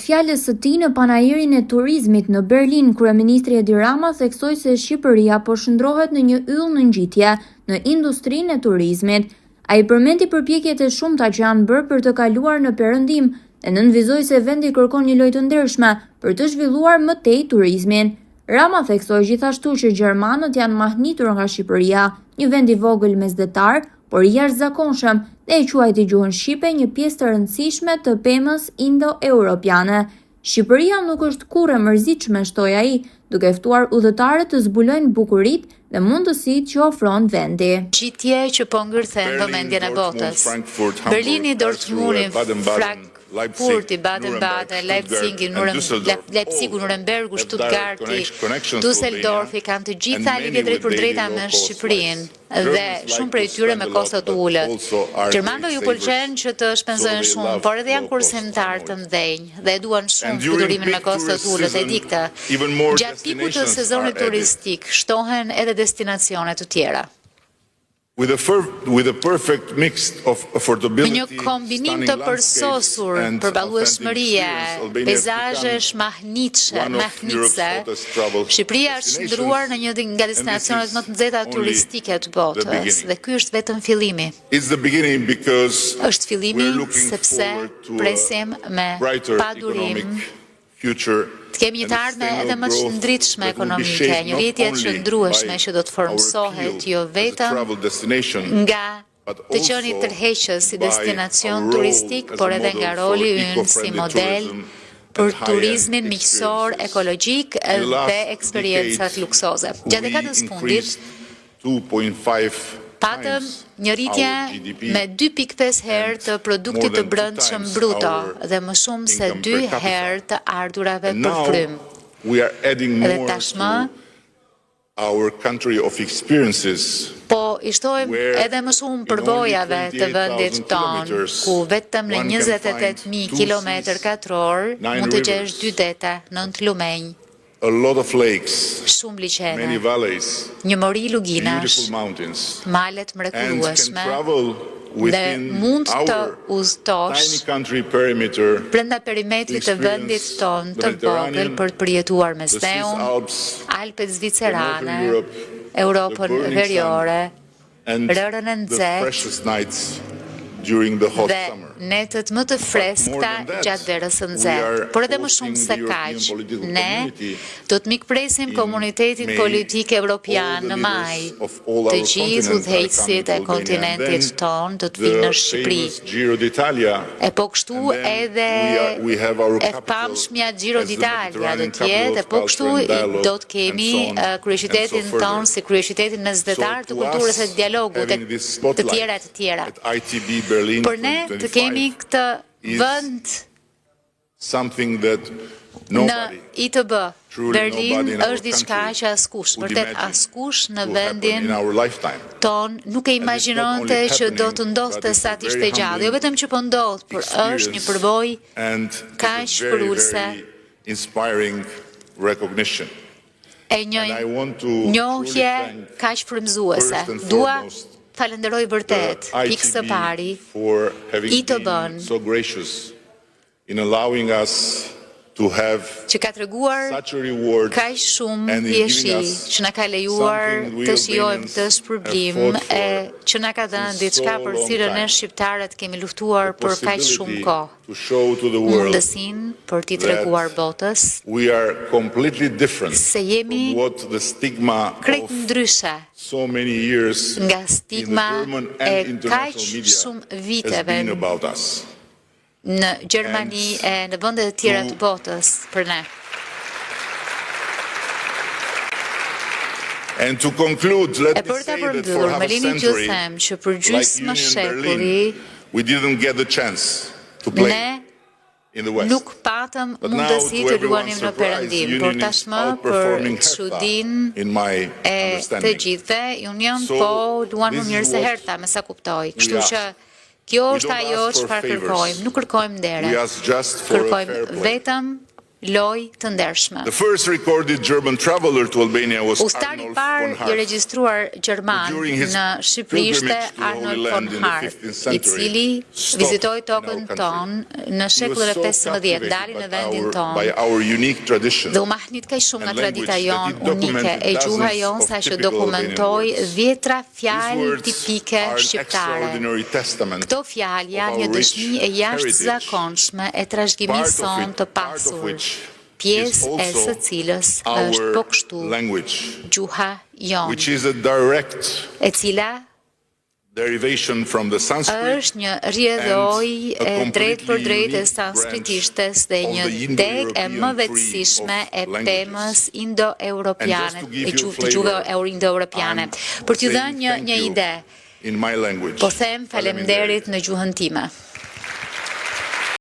Fjalës së tij në panajirin e turizmit në Berlin, kryeministri Edi Rama theksoi se Shqipëria po shndrohet në një yll në ngjitje në industrinë e turizmit. Ai përmendi përpjekjet e shumta që janë bërë për të kaluar në perëndim dhe nënvizoi se vendi kërkon një lojë të ndershme për të zhvilluar më tej turizmin. Rama theksoi gjithashtu që gjermanët janë mahnitur nga Shqipëria, një vend i vogël mesdhetar, por i jashtëzakonshëm, dhe e quajti gjuhën shqipe një pjesë të rëndësishme të pemës indo-europiane. Shqipëria nuk është kurrë e mërzitshme, shtoi ai, duke ftuar udhëtarët të zbulojnë bukuritë dhe mundësitë që ofron vendi. Gjitje që po ngërthen vëmendjen e botës. Berlini, Dortmundi, Frankfurti, Baden-Baden, Leipzigu, Nurembergu, Stuttgarti, Düsseldorfi kanë të gjitha lidhje drejt për drejta me Shqipërinë dhe shumë prej tyre me kosto të ulët. Gjermanëve ju pëlqen që të shpenzojnë shumë, por edhe janë kursimtar të mëdhenj dhe duan shumë fluturimin me kosto të ulët, e di këtë. Gjatë pikut të sezonit turistik shtohen edhe destinacione të tjera. With a perfect mix of affordability, një kombinim të përsosur, përballueshmërie, peizazhesh mahnitse, Shqipëria është ndruar në një nga destinacionet më të nxehta turistike të botës dhe ky është vetëm fillimi. Është fillimi sepse presim me padurim të kemi një të ardhme edhe më të shëndritshme ekonomike, një rritje të shndrueshme që do të formsohet jo vetëm nga të qenit tërheqës si destinacion turistik, por edhe nga roli ynë si model për turizmin miqësor, ekologjik dhe eksperjencat luksoze. Gjatë dekadës fundit, patëm një rritje me 2.5 herë të produktit të brendshëm bruto dhe më shumë se 2 herë të ardhurave për frym. Dhe tashmë, po i shtojmë edhe më shumë përvojave të vendit tonë, ku vetëm në 28.000 km2 mund të gjesh 2 dete, 9 lumenj. A lot of lakes, shumë liqene, many valleys, një mori luginash, beautiful mountains, malet mrekullueshme, dhe mund të tiny udhëtosh country perimeter brenda perimetrit të vendit tonë të vogël për të përjetuar me Steun, Alpet zvicerane, Europën veriore, rërën e nxehtë dhe netët më të freskëta gjatë verës së nxehtë. Por edhe më shumë se kaq, ne do të mikpresim komunitetin politik evropian në maj. Të gjithë udhëheqësit e kontinentit ton do të vinë në Shqipëri. E po kështu edhe e famshmja Giro d'Italia do të jetë, e po kështu do të kemi kryeqytetin ton si kryeqytetin mesdhetar të kulturës e dialogut, të tjera. Por ne të kemi këtë vend në ITB. Berlin është diçka që askush, vërtet askush në vendin ton nuk e imagjinonte që do të ndodhte sa të ishte gjallë. Jo vetëm që po ndodh, por është një përvojë kaq shpërulse e një njohje kaq frymëzuese. Dua falenderoj vërtet, pikë së pari, ITB-n, që ka treguar kaq shumë vjeshi, që na ka lejuar të shijojmë këtë shpërblim, e që na ka dhënë diçka për cilën ne shqiptarët kemi luftuar për kaq shumë kohë. Mundësinë për t'i treguar botës se jemi krejt ndryshe nga stigma e kaq shumë viteve në Gjermani e në vendet e tjera të botës për ne. E për ta përmbyllur, më lini që them që për gjysmë shekulli ne nuk patëm mundësi të luanim në perëndim, por tashmë për çudinë e të gjithëve, Union po luan më mirë se herta, me sa kuptoj. Kështu që kjo është ajo çfarë kërkojmë, nuk kërkojmë ndere. Kërkojmë vetëm lojë të ndershme. The first recorded German traveler to Albania was Udhëtari i parë i regjistruar gjerman në Shqipëri ishte Arnold von Hart, I cili vizitoi tokën tonë në shekullin e 15, dali në vendin tonë dhe u mahnit kaq shumë nga tradita jonë unike e gjuha jonë sa që dokumentoi 10 fjalë tipike shqiptare. Këto fjalë janë një dëshmi e jashtëzakonshme e trashëgimisë sonë të pasur, pjesë e së cilës është po kështu gjuha jonë, e cila është një rrjedhojë e drejtë për drejtë e sanskritishtes dhe një deg e më vetësishme e temës indo-europiane, e gjuhëve indo-europiane. Për t'ju dhënë një ide, po them faleminderit në gjuhën time.